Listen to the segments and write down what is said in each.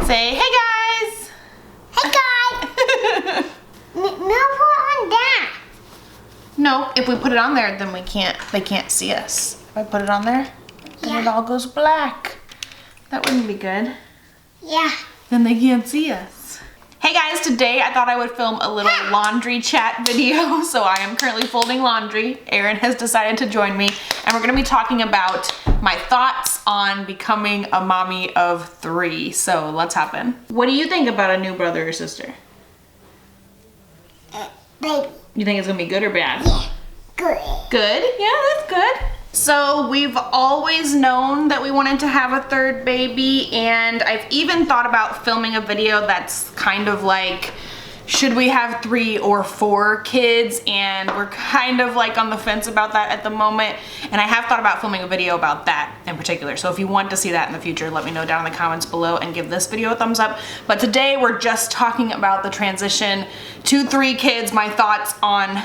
Say, hey guys! Hey guys! No, put on that. No, if we put it on there, then they can't see us. If I put it on there, then it all goes black. That wouldn't be good. Yeah. Then they can't see us. Hey guys, today I thought I would film a little laundry chat video. So I am currently folding laundry. Erin has decided to join me, and we're gonna be talking about my thoughts on becoming a mommy of 3. So let's hop in. What do you think about a new brother or sister? Baby. You think it's gonna be good or bad? Yeah. Good. Good? Yeah, that's good. So we've always known that we wanted to have a 3rd baby, and I've even thought about filming a video that's kind of like, should we have 3 or 4 kids? And we're kind of like on the fence about that at the moment. And I have thought about filming a video about that in particular. So if you want to see that in the future, let me know down in the comments below and give this video a thumbs up. But today we're just talking about the transition to 3 kids, my thoughts on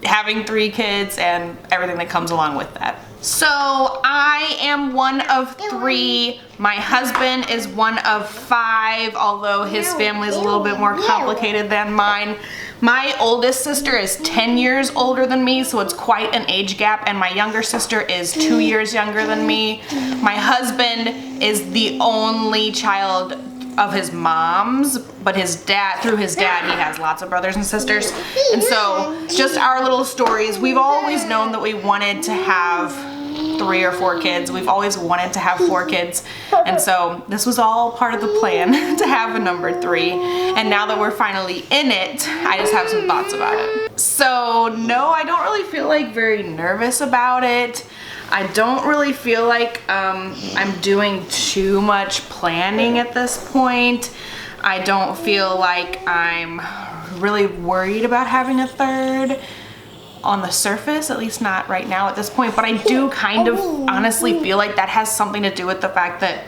having 3 kids and everything that comes along with that. So I am one of 3. My husband is one of 5, although his family is a little bit more complicated than mine. My oldest sister is 10 years older than me, so it's quite an age gap, and my younger sister is 2 years younger than me. My husband is the only child of his mom's, but through his dad, he has lots of brothers and sisters. And so just our little stories, we've always known that we wanted to have 3 or 4 kids. We've always wanted to have 4 kids. And so this was all part of the plan to have a number 3. And now that we're finally in it, I just have some thoughts about it. So no, I don't really feel like very nervous about it. I don't really feel like I'm doing too much planning at this point. I don't feel like I'm really worried about having a 3rd on the surface, at least not right now at this point, but I do kind of honestly feel like that has something to do with the fact that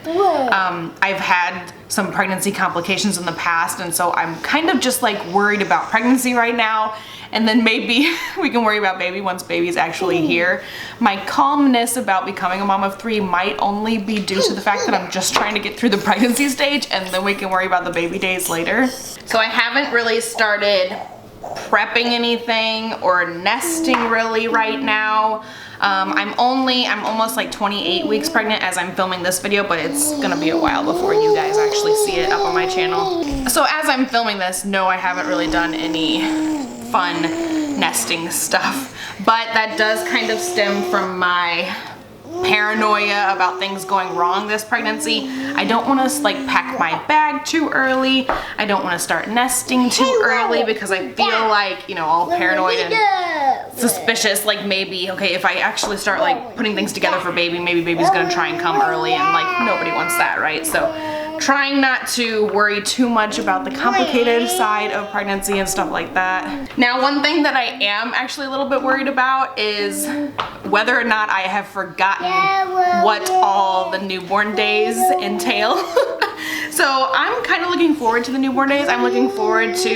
I've had some pregnancy complications in the past, and so I'm kind of just like worried about pregnancy right now, and then maybe we can worry about baby once baby's actually here. My calmness about becoming a mom of 3 might only be due to the fact that I'm just trying to get through the pregnancy stage, and then we can worry about the baby days later. So I haven't really started prepping anything or nesting really right now. I'm almost like 28 weeks pregnant as I'm filming this video, but it's gonna be a while before you guys actually see it up on my channel. So as I'm filming this, no, I haven't really done any fun nesting stuff, but that does kind of stem from my paranoia about things going wrong this pregnancy. I don't want to like pack my bag too early. I don't want to start nesting too early because I feel like, you know, all paranoid and suspicious, like maybe, okay, if I actually start like putting things together for baby, maybe baby's gonna try and come early, and like nobody wants that, right? So trying not to worry too much about the complicated side of pregnancy and stuff like that. Now, one thing that I am actually a little bit worried about is whether or not I have forgotten what all the newborn days entail. So I'm kind of looking forward to the newborn days. I'm looking forward to,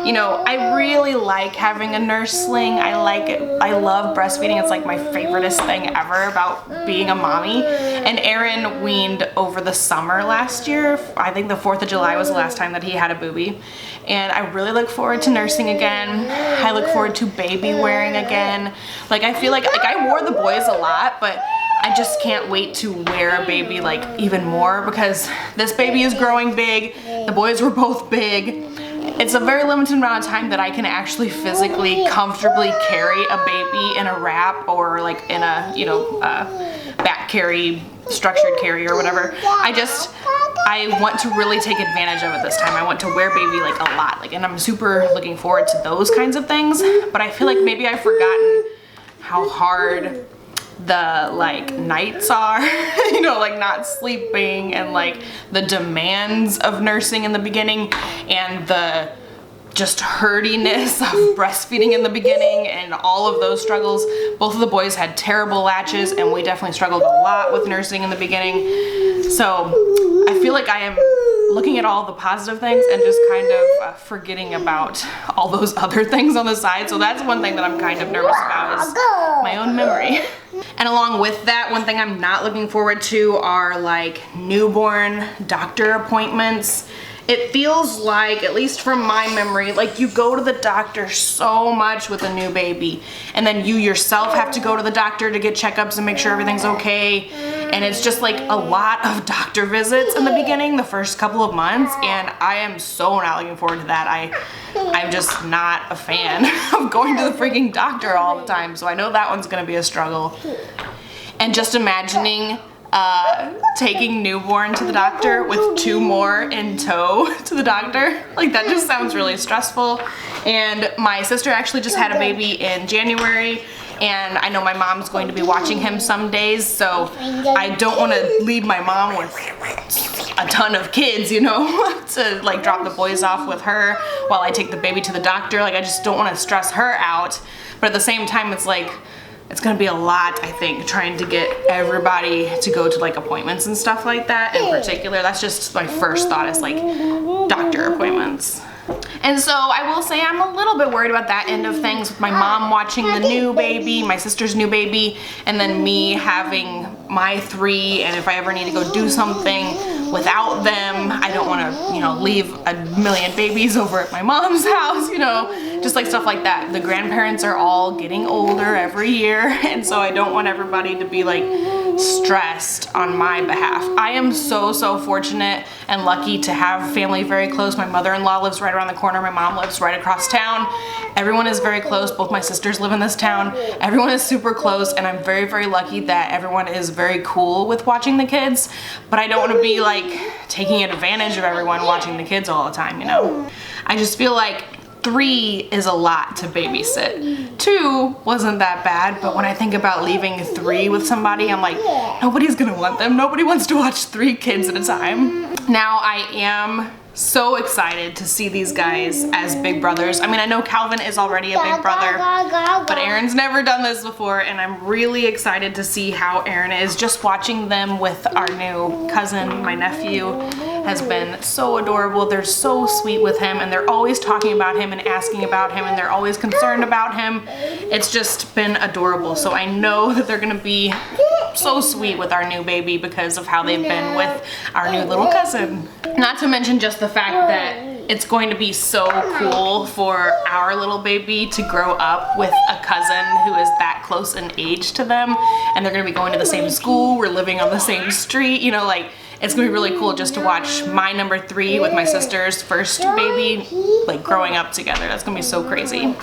you know, I really like having a nursling. I like it. I love breastfeeding. It's like my favoriteest thing ever about being a mommy. And Aaron weaned over the summer last year. I think the 4th of July was the last time that he had a boobie. And I really look forward to nursing again. I look forward to baby wearing again. Like I feel like I wore the boys a lot, but I just can't wait to wear a baby like even more because this baby is growing big. The boys were both big. It's a very limited amount of time that I can actually physically comfortably carry a baby in a wrap or like in a, you know, back carry, structured carry or whatever. I want to really take advantage of it this time. I want to wear baby like a lot, like, and I'm super looking forward to those kinds of things. But I feel like maybe I've forgotten how hard the like nights are, you know, like not sleeping and like the demands of nursing in the beginning and the just hurdiness of breastfeeding in the beginning and all of those struggles. Both of the boys had terrible latches and we definitely struggled a lot with nursing in the beginning. So I feel like I am looking at all the positive things and just kind of forgetting about all those other things on the side. So that's one thing that I'm kind of nervous about is my own memory. And along with that, one thing I'm not looking forward to are like newborn doctor appointments. It feels like, at least from my memory, like you go to the doctor so much with a new baby, and then you yourself have to go to the doctor to get checkups and make sure everything's okay. And it's just like a lot of doctor visits in the beginning, the first couple of months, and I am so not looking forward to that. I'm just not a fan of going to the freaking doctor all the time, so I know that one's gonna be a struggle. And just imagining taking newborn to the doctor with 2 more in tow to the doctor, like that just sounds really stressful. And my sister actually just had a baby in January, and I know my mom's going to be watching him some days, so I don't want to leave my mom with a ton of kids, you know, to like drop the boys off with her while I take the baby to the doctor. Like I just don't want to stress her out, but at the same time it's like, it's gonna be a lot, I think, trying to get everybody to go to like appointments and stuff like that. In particular, that's just my first thought, is like doctor appointments. And so I will say I'm a little bit worried about that end of things, with my mom watching the new baby, my sister's new baby, and then me having my 3, and if I ever need to go do something without them, I don't want to, you know, leave a million babies over at my mom's house, you know, just like stuff like that. The grandparents are all getting older every year, and so I don't want everybody to be like stressed on my behalf. I am so fortunate and lucky to have family very close. My mother-in-law lives right around the corner. My mom lives right across town. Everyone is very close. Both my sisters live in this town. Everyone is super close, and I'm very lucky that everyone is very cool with watching the kids, but I don't want to be like taking advantage of everyone watching the kids all the time, you know? I just feel like 3 is a lot to babysit. 2 wasn't that bad, but when I think about leaving 3 with somebody, I'm like, nobody's gonna want them. Nobody wants to watch 3 kids at a time. Now I am so excited to see these guys as big brothers. I mean, I know Calvin is already a big brother, but Aaron's never done this before, and I'm really excited to see how Aaron is. Just watching them with our new cousin, my nephew, has been so adorable. They're so sweet with him, and they're always talking about him and asking about him, and they're always concerned about him. It's just been adorable. So I know that they're gonna be so sweet with our new baby because of how they've been with our new little cousin. Not to mention just the fact that it's going to be so cool for our little baby to grow up with a cousin who is that close in age to them, and they're gonna be going to the same school, we're living on the same street, you know, like it's gonna be really cool just to watch my number 3 with my sister's first baby like growing up together. That's gonna be so crazy.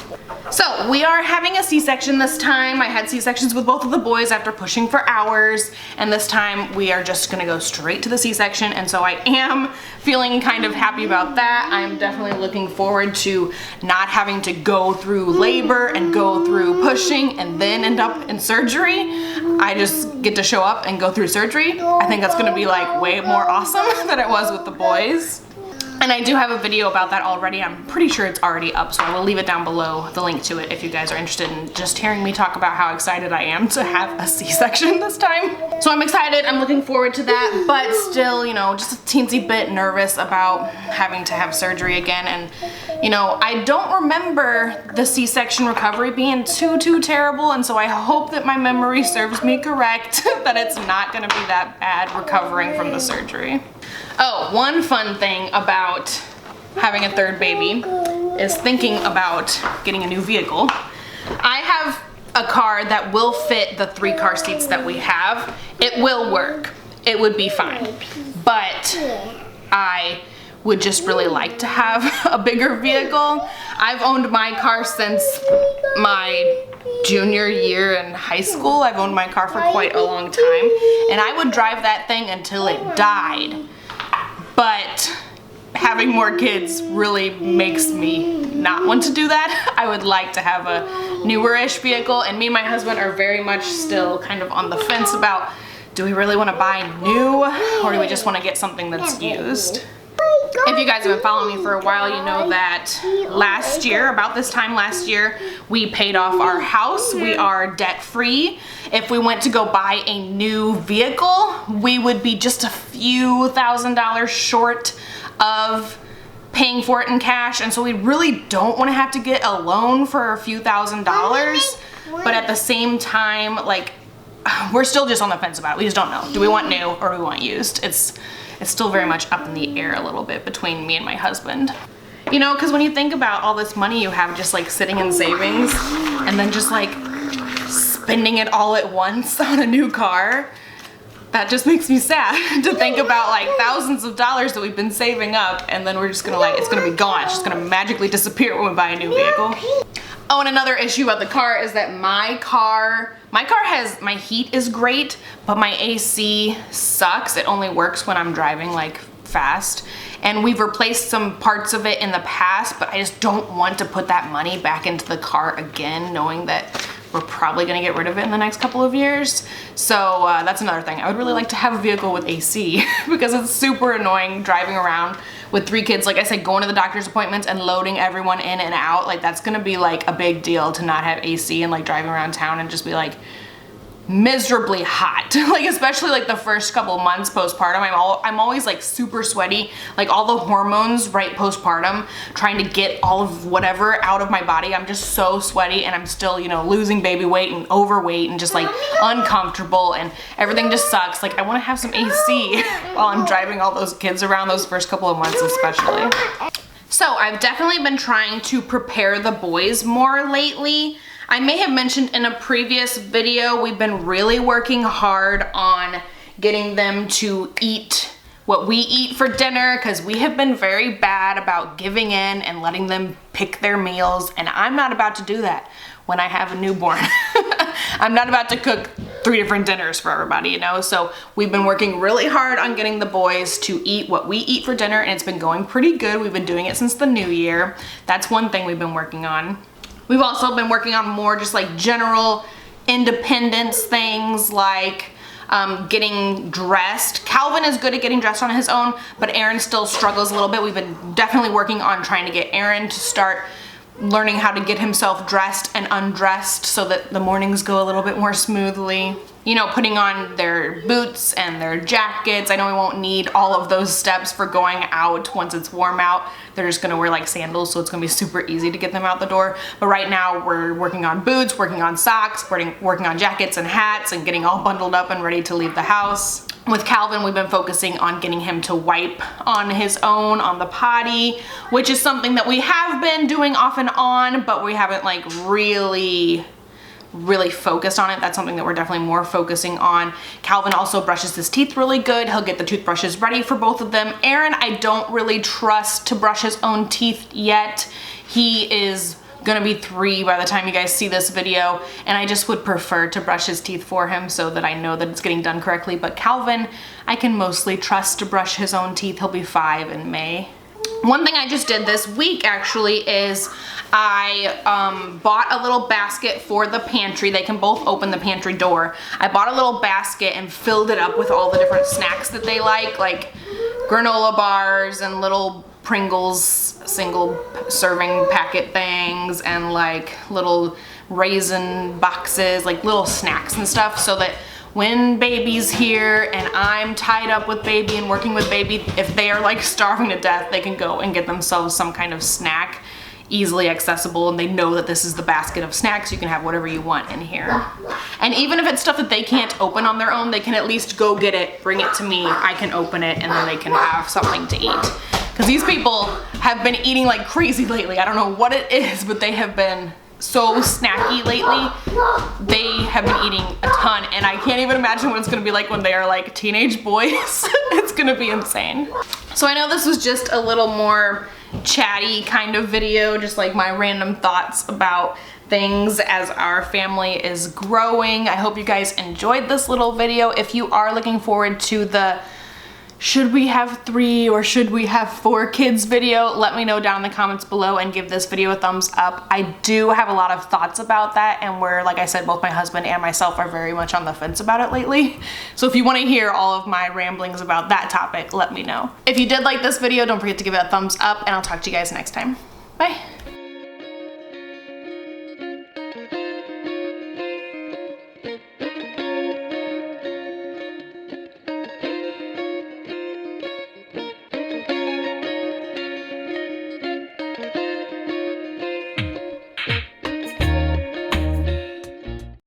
So we are having a C-section this time. I had C-sections with both of the boys after pushing for hours, and this time we are just gonna go straight to the C-section, and so I am feeling kind of happy about that. I'm definitely looking forward to not having to go through labor and go through pushing and then end up in surgery. I just get to show up and go through surgery. I think that's gonna be like way more awesome than it was with the boys. And I do have a video about that already. I'm pretty sure it's already up, so I will leave it down below, the link to it, if you guys are interested in just hearing me talk about how excited I am to have a C-section this time. So I'm excited, I'm looking forward to that, but still, you know, just a teensy bit nervous about having to have surgery again. And, you know, I don't remember the C-section recovery being too terrible, and so I hope that my memory serves me correct, that it's not gonna be that bad recovering from the surgery. Oh, one fun thing about having a 3rd baby is thinking about getting a new vehicle. I have a car that will fit the 3 car seats that we have. It will work. It would be fine. But I would just really like to have a bigger vehicle. I've owned my car since my junior year in high school. I've owned my car for quite a long time, and I would drive that thing until it died. But having more kids really makes me not want to do that. I would like to have a newer-ish vehicle, and me and my husband are very much still kind of on the fence about, do we really want to buy new, or do we just want to get something that's used? If you guys have been following me for a while, you know that last year, about this time last year, we paid off our house. We are debt-free. If we went to go buy a new vehicle, we would be just a few $1,000s short of paying for it in cash, and so we really don't want to have to get a loan for a few $1,000s. But at the same time, like, we're still just on the fence about it. We just don't know. Do we want new or do we want used? It's still very much up in the air a little bit between me and my husband. You know, because when you think about all this money you have just like sitting in savings and then just like spending it all at once on a new car, that just makes me sad to think about like thousands of dollars that we've been saving up and then we're just gonna like, it's gonna be gone. It's just gonna magically disappear when we buy a new vehicle. Oh, and another issue about the car is that my car has, my heat is great, but my AC sucks. It only works when I'm driving like fast. And we've replaced some parts of it in the past, but I just don't want to put that money back into the car again, knowing that we're probably gonna get rid of it in the next couple of years. So that's another thing. I would really like to have a vehicle with AC because it's super annoying driving around with 3 kids. Like I said, going to the doctor's appointments and loading everyone in and out. Like that's gonna be like a big deal to not have AC and like driving around town and just be like miserably hot. Like especially like the first couple months postpartum, I'm always like super sweaty, like all the hormones right postpartum, trying to get all of whatever out of my body. I'm just so sweaty and I'm still, you know, losing baby weight and overweight and just like uncomfortable and everything just sucks. Like I want to have some AC while I'm driving all those kids around those first couple of months especially. So I've definitely been trying to prepare the boys more lately. I may have mentioned in a previous video, we've been really working hard on getting them to eat what we eat for dinner because we have been very bad about giving in and letting them pick their meals, and I'm not about to do that when I have a newborn. I'm not about to cook 3 different dinners for everybody, you know? So we've been working really hard on getting the boys to eat what we eat for dinner, and it's been going pretty good. We've been doing it since the new year. That's one thing we've been working on. We've also been working on more just like general independence things like getting dressed. Calvin is good at getting dressed on his own, but Aaron still struggles a little bit. We've been definitely working on trying to get Aaron to start learning how to get himself dressed and undressed so that the mornings go a little bit more smoothly. You know, putting on their boots and their jackets. I know we won't need all of those steps for going out once it's warm out. They're just gonna wear like sandals, so it's gonna be super easy to get them out the door. But right now we're working on boots, working on socks, working on jackets and hats and getting all bundled up and ready to leave the house. With Calvin, we've been focusing on getting him to wipe on his own on the potty, which is something that we have been doing off and on, but we haven't like really focused on it. That's something that we're definitely more focusing on. Calvin also brushes his teeth really good. He'll get the toothbrushes ready for both of them. Aaron, I don't really trust to brush his own teeth yet. He is gonna be 3 by the time you guys see this video, and I just would prefer to brush his teeth for him so that I know that it's getting done correctly. But Calvin, I can mostly trust to brush his own teeth. He'll be 5 in May. One thing I just did this week actually is I bought a little basket for the pantry. They can both open the pantry door. I bought a little basket and filled it up with all the different snacks that they like granola bars and little Pringles single serving packet things and like little raisin boxes, like little snacks and stuff, so that when baby's here and I'm tied up with baby and working with baby, if they are like starving to death, they can go and get themselves some kind of snack, easily accessible, and they know that this is the basket of snacks. You can have whatever you want in here. And even if it's stuff that they can't open on their own, they can at least go get it, bring it to me, I can open it, and then they can have something to eat. Because these people have been eating like crazy lately. I don't know what it is, but they have been so snacky lately. They have been eating a ton, and I can't even imagine what it's gonna be like when they are like teenage boys. It's gonna be insane. So I know this was just a little more chatty kind of video, just like my random thoughts about things as our family is growing. I hope you guys enjoyed this little video. If you are looking forward to the should we have 3 or should we have 4 kids video, let me know down in the comments below and give this video a thumbs up. I do have a lot of thoughts about that, and we're, like I said, both my husband and myself are very much on the fence about it lately. So if you want to hear all of my ramblings about that topic, let me know. If you did like this video, don't forget to give it a thumbs up, and I'll talk to you guys next time. Bye.